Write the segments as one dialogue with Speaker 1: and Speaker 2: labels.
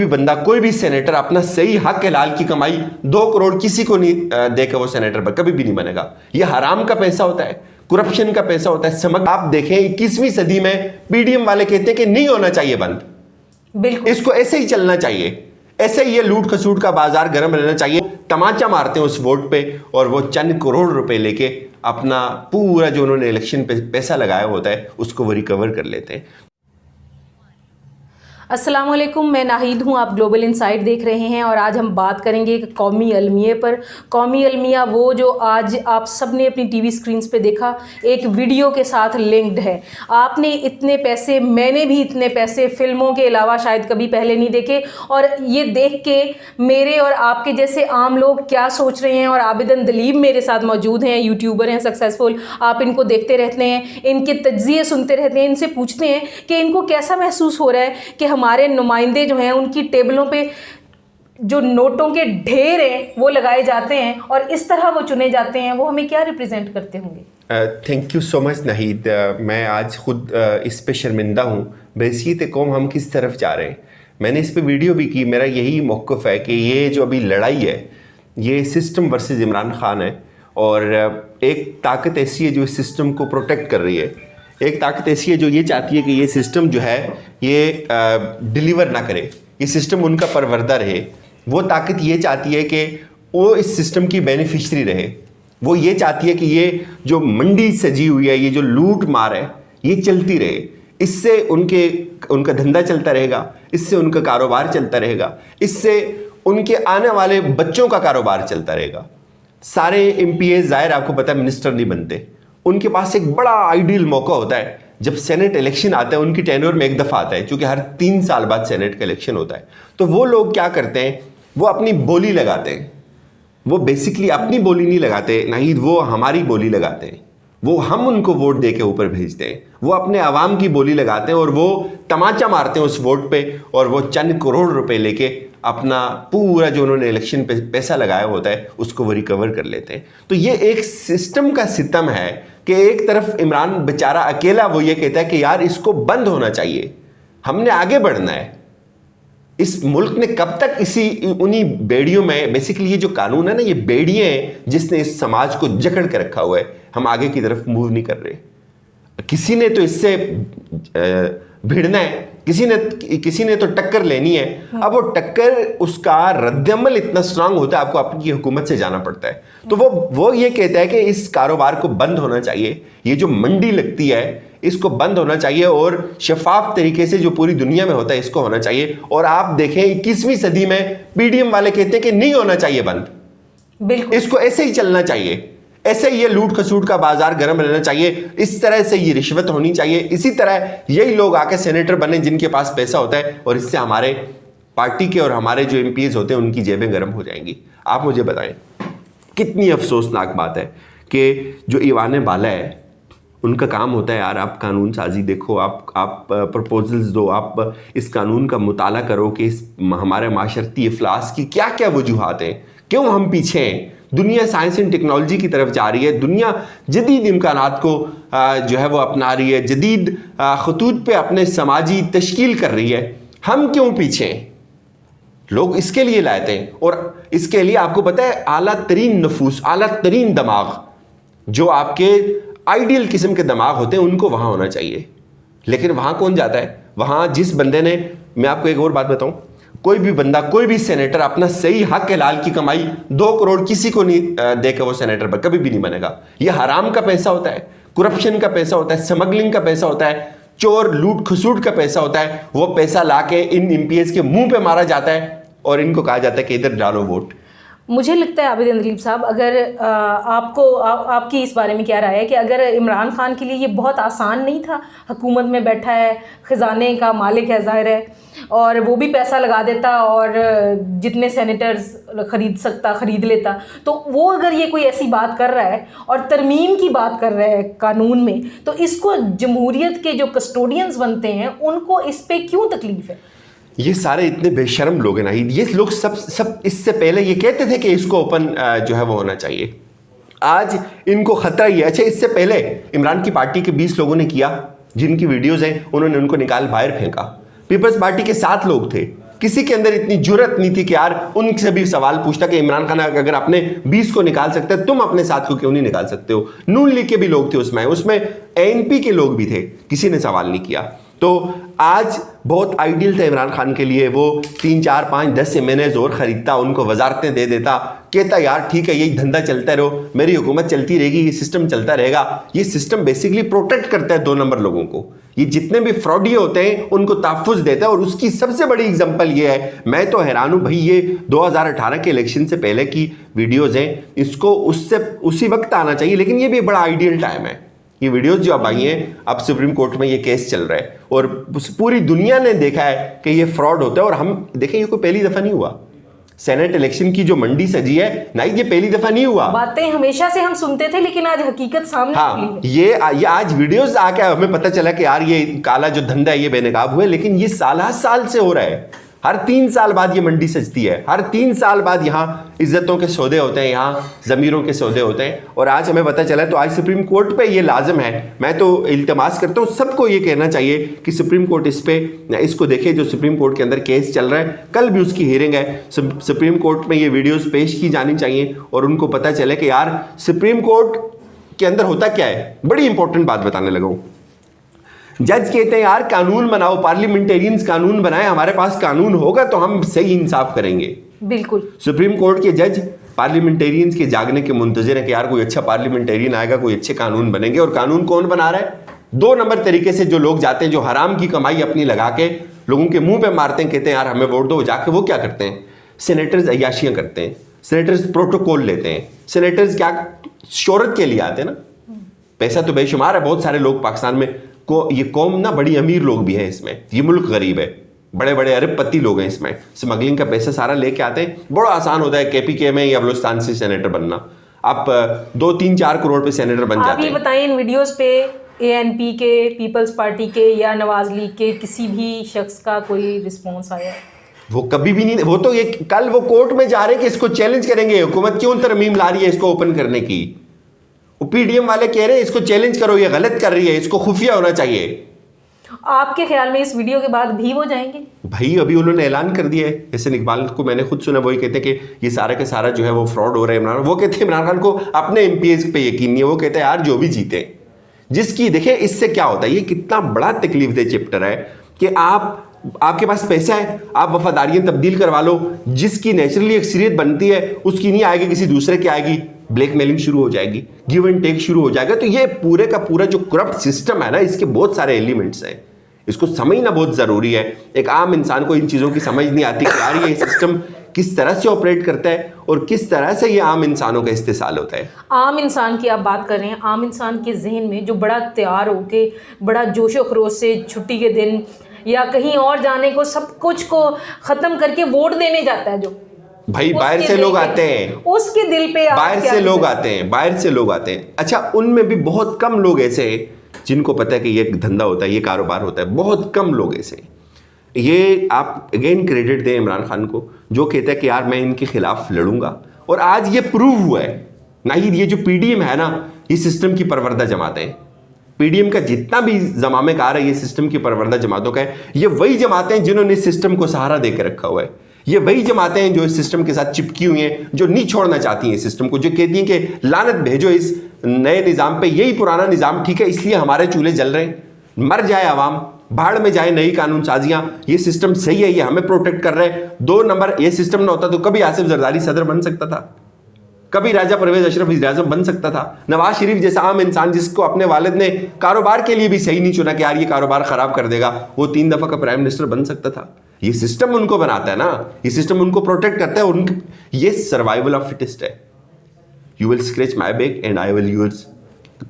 Speaker 1: भी बंदा, कोई भी सेनेटर अपना सही हक हलाल की कमाई 2 करोड़ किसी को नहीं देकर वो सेनेटर कभी भी नहीं बनेगा। ये हराम का पैसा होता है, करप्शन का पैसा होता है। आप देखें 21वीं सदी में पीडीएम वाले कहते हैं कि नहीं होना चाहिए बंद,
Speaker 2: बिल्कुल
Speaker 1: इसको ऐसे ही चलना चाहिए, ऐसे ही ये लूट खसूट का बाजार गर्म रहना चाहिए। तमाचा मारते हैं उस वोट पे और वो चंद करोड़ रुपए लेके अपना पूरा जो उन्होंने इलेक्शन पे पैसा लगाया होता है उसको वो रिकवर कर लेते हैं।
Speaker 2: अस्सलाम वालेकुम, मैं नाहिद हूँ, आप ग्लोबल इनसाइट देख रहे हैं और आज हम बात करेंगे एक कौमी अलमिया पर। कौमी अलमिया वो जो आज आप सब ने अपनी टीवी स्क्रीन्स पे देखा, एक वीडियो के साथ लिंक्ड है। आपने इतने पैसे, मैंने भी इतने पैसे फिल्मों के अलावा शायद कभी पहले नहीं देखे, और ये देख के मेरे और आपके जैसे आम लोग क्या सोच रहे हैं। और आबिदन दलीब मेरे साथ मौजूद हैं, यूट्यूबर हैं सक्सेसफुल, आप इनको देखते रहते हैं, इनके तज्जिए सुनते रहते हैं, इनसे पूछते हैं कि इनको कैसा महसूस हो रहा है कि हमारे नुमाइंदे जो हैं उनकी टेबलों पे जो नोटों के ढेर हैं वो लगाए जाते हैं और इस तरह वो चुने जाते हैं, वो हमें क्या रिप्रेजेंट करते होंगे।
Speaker 1: Thank you so much Nahid. मैं आज खुद इस पे शर्मिंदा हूँ। बहसीत कौम हम किस तरफ जा रहे हैं, मैंने इस पे वीडियो भी की। मेरा यही मौक़िफ़ है कि ये जो अभी लड़ाई है ये सिस्टम वर्सेस इमरान खान है, और एक ताकत ऐसी है जो इस सिस्टम को प्रोटेक्ट कर रही है, एक ताकत ऐसी है जो ये चाहती है कि ये सिस्टम जो है ये डिलीवर ना करे, ये सिस्टम उनका परवरदा रहे। वो ताकत ये चाहती है कि वो इस सिस्टम की बेनिफिशरी रहे। वो ये चाहती है कि ये जो मंडी सजी हुई है, ये जो लूट मार है, ये चलती रहे। इससे उनका धंधा चलता रहेगा, इससे उनका कारोबार चलता रहेगा, इससे उनके आने वाले बच्चों का कारोबार चलता रहेगा। सारे एमपीए ज़ाहिर आपको पता है मिनिस्टर नहीं बनते, उनके पास एक बड़ा आइडियल मौका होता है जब सेनेट इलेक्शन आता है। उनकी टेन्योर में एक दफ़ा आता है, क्योंकि हर 3 साल बाद सेनेट का इलेक्शन होता है। तो वो लोग क्या करते हैं, वो अपनी बोली लगाते हैं। वो बेसिकली अपनी बोली नहीं लगाते नहीं, वो हमारी बोली लगाते हैं। वो हम उनको वोट दे के ऊपर भेजते हैं, वो अपने आवाम की बोली लगाते हैं और वो तमाचा मारते हैं उस वोट पे और वो चंद करोड़ रुपए लेके अपना पूरा जो उन्होंने इलेक्शन पे पैसा लगाया होता है उसको वो रिकवर कर लेते हैं। तो ये एक सिस्टम का सितम है कि एक तरफ इमरान बेचारा अकेला वो ये कहता है कि यार इसको बंद होना चाहिए, हमने आगे बढ़ना है। इस मुल्क ने कब तक उन्हीं बेड़ियों में, बेसिकली ये जो कानून है ना, ये बेड़ियां हैं जिसने इस समाज को जकड़ के रखा हुआ है। हम आगे की तरफ मूव नहीं कर रहे। किसी ने तो इससे भिड़ना है, किसी ने तो टक्कर लेनी है। अब वो टक्कर, उसका रद्दअमल इतना स्ट्रांग होता है, आपको अपनी हुकूमत से जाना पड़ता है। तो वो ये कहता है कि इस कारोबार को बंद होना चाहिए, ये जो मंडी लगती है इसको बंद होना चाहिए और शफाफ तरीके से जो पूरी दुनिया में होता है इसको होना चाहिए। और आप देखें 21वीं सदी में पीडीएम वाले कहते हैं कि नहीं होना चाहिए बंद,
Speaker 2: बिल्कुल
Speaker 1: इसको ऐसे ही चलना चाहिए, ऐसे ही ये लूट खसूट का बाजार गर्म रहना चाहिए, इस तरह से ये रिश्वत होनी चाहिए, इसी तरह यही लोग आके सेनेटर बने जिनके पास पैसा होता है, और इससे हमारे पार्टी के और हमारे जो एमपीज होते हैं उनकी जेबें गर्म हो जाएंगी। आप मुझे बताएं कितनी अफसोसनाक बात है कि जो ईवान बाला है उनका काम होता है यार आप कानून साजी देखो, आप प्रपोजल्स दो, आप इस कानून का मुताला करो कि इस हमारे माशरती इफलास की क्या क्या वजूहात हैं, क्यों हम पीछे हैं। दुनिया साइंस एंड टेक्नोलॉजी की तरफ जा रही है, दुनिया जदीद इम्कानात को जो है वो अपना रही है, जदीद खतूत पे अपने समाजी तश्कील कर रही है। हम क्यों पीछे हैं? लोग इसके लिए लाते हैं, और इसके लिए आपको पता है आला तरीन नफूस, आला तरीन दिमाग, जो आपके आइडियल किस्म के दिमाग होते हैं उनको वहाँ होना चाहिए। लेकिन वहाँ कौन जाता है? वहाँ जिस बंदे ने, मैं आपको एक और बात बताऊँ, कोई भी बंदा, कोई भी सेनेटर अपना सही हक हलाल की कमाई 2 करोड़ किसी को नहीं देकर वो सेनेटर कभी भी नहीं बनेगा। ये हराम का पैसा होता है, करप्शन का पैसा होता है, स्मगलिंग का पैसा होता है, चोर लूट खसूट का पैसा होता है। वो पैसा लाके इन एमपीएस के मुंह पे मारा जाता है और इनको कहा जाता है कि इधर डालो वोट।
Speaker 2: मुझे लगता है आबिदन दलीब साहब, अगर आपकी इस बारे में क्या राय है कि अगर इमरान खान के लिए ये बहुत आसान नहीं था, हुकूमत में बैठा है, ख़जाने का मालिक है ज़ाहिर है, और वो भी पैसा लगा देता और जितने सेनेटर्स ख़रीद सकता ख़रीद लेता, तो वो अगर ये कोई ऐसी बात कर रहा है और तरमीम की बात कर रहा है कानून में, तो इसको जमहूरियत के जो कस्टोडियंस बनते हैं उनको इस पर क्यों तकलीफ़ है?
Speaker 1: ये सारे इतने बेशर्म लोग हैं ना, ये लोग सब इससे पहले ये कहते थे कि इसको ओपन जो है वो होना चाहिए। आज इनको खतरा ही है। अच्छा, इससे पहले इमरान की पार्टी के 20 लोगों ने किया, जिनकी वीडियोस हैं, उन्होंने उनको निकाल बाहर फेंका। पीपल्स पार्टी के 7 लोग थे, किसी के अंदर इतनी जुर्रत नहीं थी कि यार उनसे भी सवाल पूछता कि इमरान खान अगर आपने 20 को निकाल सकते तुम अपने साथ को क्यों नहीं निकाल सकते हो। नून लीग के भी लोग थे उसमें एएनपी के लोग भी थे, किसी ने सवाल नहीं किया। तो आज बहुत आइडियल था इमरान खान के लिए, वो 3, 4, 5, 10 एमएनएज और खरीदता, उनको वजारतें दे देता, कहता यार ठीक है यही धंधा चलता रहो, मेरी हुकूमत चलती रहेगी, ये सिस्टम चलता रहेगा। ये सिस्टम बेसिकली प्रोटेक्ट करता है 2 नंबर लोगों को, ये जितने भी फ्रॉडी होते हैं उनको तहफ़्फ़ुज़ देता है। और उसकी सबसे बड़ी एग्जांपल ये है, मैं तो हैरान हूं भाई, ये 2018 के इलेक्शन से पहले की वीडियोज़ हैं, इसको उसी वक्त आना चाहिए, लेकिन ये भी बड़ा आइडियल टाइम है। ये वीडियोस जो अब आई हैं, अब सुप्रीम कोर्ट में ये केस चल रहा है और पूरी दुनिया ने देखा है कि ये फ्रॉड होता है। और हम देखें, ये कोई पहली दफ़ा नहीं हुआ। सेनेट इलेक्शन की जो मंडी सजी है ना, ये पहली दफ़ा नहीं हुआ।
Speaker 2: बातें हमेशा से हम सुनते थे, लेकिन आज हकीकत सामने
Speaker 1: हाँ,
Speaker 2: है।
Speaker 1: ये आज वीडियोस आके हमें पता चला कि यार ये काला जो धंधा है ये बेनकाब हुआ है, लेकिन ये साल से हो रहा है। हर 3 साल बाद ये मंडी सजती है, हर 3 साल बाद यहाँ इज्जतों के सौदे होते हैं, यहाँ ज़मीरों के सौदे होते हैं। और आज हमें पता चला, तो आज सुप्रीम कोर्ट पे ये लाजम है। मैं तो इल्तमास करता हूँ सबको ये कहना चाहिए कि सुप्रीम कोर्ट इसको देखे, जो सुप्रीम कोर्ट के अंदर केस चल रहा है, कल भी उसकी हियरिंग है। सुप्रीम कोर्ट में ये वीडियोज़ पेश की जानी चाहिए और उनको पता चले कि यार सुप्रीम कोर्ट के अंदर होता क्या है। बड़ी इंपॉर्टेंट बात बताने लगा हूँ। जज कहते हैं यार कानून बनाओ, पार्लियामेंटेरियंस कानून बनाए, हमारे पास कानून होगा तो हम सही इंसाफ करेंगे।
Speaker 2: बिल्कुल।
Speaker 1: सुप्रीम कोर्ट के जज पार्लियामेंटेरियंस के जागने के मुंतजिर है कि यार कोई अच्छा पार्लियामेंटेरियन आएगा, कोई अच्छे कानून बनेंगे। और कानून कौन बना रहा है? 2 नंबर तरीके से जो लोग जाते हैं, जो हराम की कमाई अपनी लगा के लोगों के मुंह पे मारते हैं, कहते हैं यार हमें वोट दो, जाके वो क्या करते हैं? सेनेटर्स अय्याशियां करते हैं, सेनेटर्स प्रोटोकॉल लेते हैं, सेनेटर्स क्या शोहरत के लिए आते हैं ना, पैसा तो बेशुमार है। बहुत सारे लोग पाकिस्तान में ये कौम ना बड़ी अमीर लोग भी हैं इसमें, ये मुल्क गरीब है, बड़े बड़े अरबपति लोग हैं इसमें, स्मगलिंग का पैसा सारा लेके आते हैं। बड़ा आसान होता है केपीके में या बलूचिस्तान से सेनेटर बनना, आप 2, 3, 4 करोड़ पे सेनेटर बन जाते हैं।
Speaker 2: आप ये बताएं, इन वीडियोस पे एएनपी के, पीपल्स पार्टी के या नवाज लीग के किसी भी शख्स का कोई रिस्पॉन्स आया?
Speaker 1: वो कभी भी नहीं। वो तो ये कल वो कोर्ट में जा रहे हैं कि इसको चैलेंज करेंगे, हुकूमत क्यों तरमीम ला रही है इसको ओपन करने की। वो पीडीएम वाले कह रहे हैं इसको चैलेंज करो, ये गलत कर रही है, इसको खुफिया होना चाहिए।
Speaker 2: आपके ख्याल में इस वीडियो के बाद भी वो जाएंगे?
Speaker 1: भाई अभी उन्होंने ऐलान कर दिया है, जैसे इकबाल को मैंने खुद सुना, वही कहते हैं कि ये सारा का सारा जो है वो फ्रॉड हो रहा है इमरान। वो कहते हैं इमरान खान को अपने एमपीएस पे यकीन नहीं है, वो कहते हैं यार जो भी जीते, जिसकी देखिए इससे क्या होता है, ये कितना बड़ा तकलीफदेह चैप्टर है कि आपके पास पैसा है, आप वफादारियां तब्दील करवा लो, जिसकी नेचुरली अक्सरियत बनती है उसकी नहीं आएगी, किसी दूसरे की आएगी, ब्लैकमेलिंग शुरू हो जाएगी, गिव एंड टेक शुरू हो जाएगा। तो ये पूरे का पूरा जो करप्ट सिस्टम है ना, इसके बहुत सारे एलिमेंट्स हैं, इसको समझना बहुत ज़रूरी है। एक आम इंसान को इन चीज़ों की समझ नहीं आती कि यार ये सिस्टम किस तरह से ऑपरेट करता है और किस तरह से ये आम इंसानों का इस्तेसाल होता है।
Speaker 2: आम इंसान की आप बात कर रहे हैं, आम इंसान के जहन में जो बड़ा तैयार होके, बड़ा जोशो खरोश से छुट्टी के दिन या कहीं और जाने को, सब कुछ को ख़त्म करके वोट देने जाता है, जो
Speaker 1: भाई बाहर से लोग आते हैं,
Speaker 2: उसके दिल पे
Speaker 1: बाहर से लोग आते हैं। अच्छा, उनमें भी बहुत कम लोग ऐसे हैं जिनको पता है कि ये धंधा होता है, ये कारोबार होता है, बहुत कम लोग ऐसे। ये आप अगेन क्रेडिट दें इमरान खान को, जो कहता है कि यार मैं इनके खिलाफ लड़ूंगा, और आज ये प्रूव हुआ है। नाहिद, ये जो पीडीएम है ना, ये सिस्टम की परवरदा जमातें हैं। पीडीएम का जितना भी जमामे कार है, ये सिस्टम की परवरदा जमातों का है। ये वही जमातें हैं जिन्होंने इस सिस्टम को सहारा देकर रखा हुआ है। ये वही जमातें हैं जो इस सिस्टम के साथ चिपकी हुई हैं, जो नहीं छोड़ना चाहती हैं इस सिस्टम को, जो कहती हैं कि लानत भेजो इस नए निज़ाम पे, यही पुराना निज़ाम ठीक है, इसलिए हमारे चूल्हे जल रहे हैं, मर जाए आवाम, भाड़ में जाए नई कानून साजियां, ये सिस्टम सही है, ये हमें प्रोटेक्ट कर रहे हैं। 2 नंबर, ये सिस्टम ना होता तो कभी आसिफ जरदारी सदर बन सकता था, कभी राजा परवेज अशरफ वज़ीर-ए-आज़म बन सकता था, नवाज शरीफ जैसा आम इंसान जिसको अपने वालिद ने कारोबार के लिए भी सही नहीं चुना कि यार ये कारोबार खराब कर देगा, वो 3 दफा का प्राइम मिनिस्टर बन सकता था। ये सिस्टम उनको बनाता है ना, ये सिस्टम उनको प्रोटेक्ट करता है। ये सर्वाइवल ऑफ फिटेस्ट है। You will scratch my back and I will use.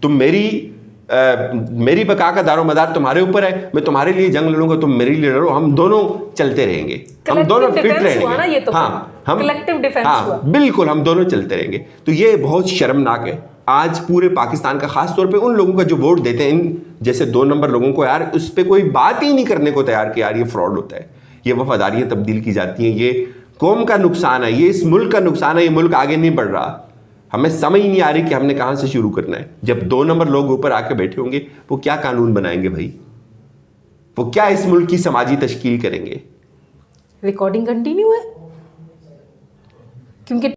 Speaker 1: तुम मेरी बका का दारोमदार तुम्हारे ऊपर है, मैं तुम्हारे लिए जंग लड़ूंगा, तुम मेरे लिए लड़ो, हम दोनों चलते रहेंगे, हम दोनों फिट रहेंगे।
Speaker 2: तो हाँ, हम कलेक्टिव डिफेंस हुआ।
Speaker 1: बिल्कुल, हम दोनों चलते रहेंगे। तो ये बहुत शर्मनाक है आज पूरे पाकिस्तान का, खास तौर पे उन लोगों का जो वोट देते हैं इन जैसे 2 नंबर लोगों को, यार उस पर कोई बात ही नहीं करने को तैयार कि यार ये फ्रॉड होता है, ये वफादारियां तब्दील की जाती हैं, ये कौम का नुकसान है, ये इस मुल्क का नुकसान है, ये मुल्क आगे नहीं बढ़ रहा। हमें समझ नहीं आ रही कि हमने कहाँ से शुरू करना है। जब 2 नंबर लोग ऊपर आके बैठे होंगे, वो क्या कानून बनाएंगे भाई, वो क्या इस मुल्क की समाजी तश्कील करेंगे।
Speaker 2: रिकॉर्डिंग कंटिन्यू है क्योंकि